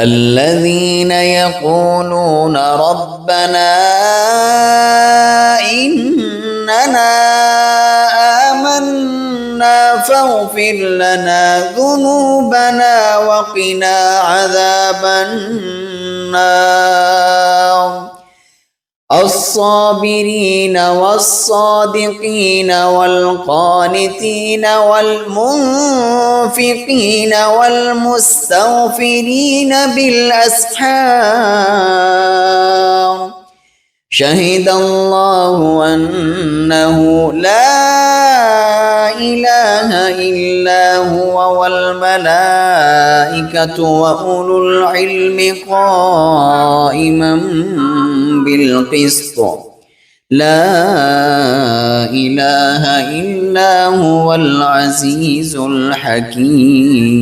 الذين يقولون ربنا إننا آمنا فاغفر لنا ذنوبنا وقنا عذاب النار الصابرين والصادقين والقانتين والمنفقين والمستغفرين بالأسحار شهد الله أنه لا إله إلا هو والملائكة وأولو العلم قائما بالقسط لا إله إلا هو العزيز الحكيم.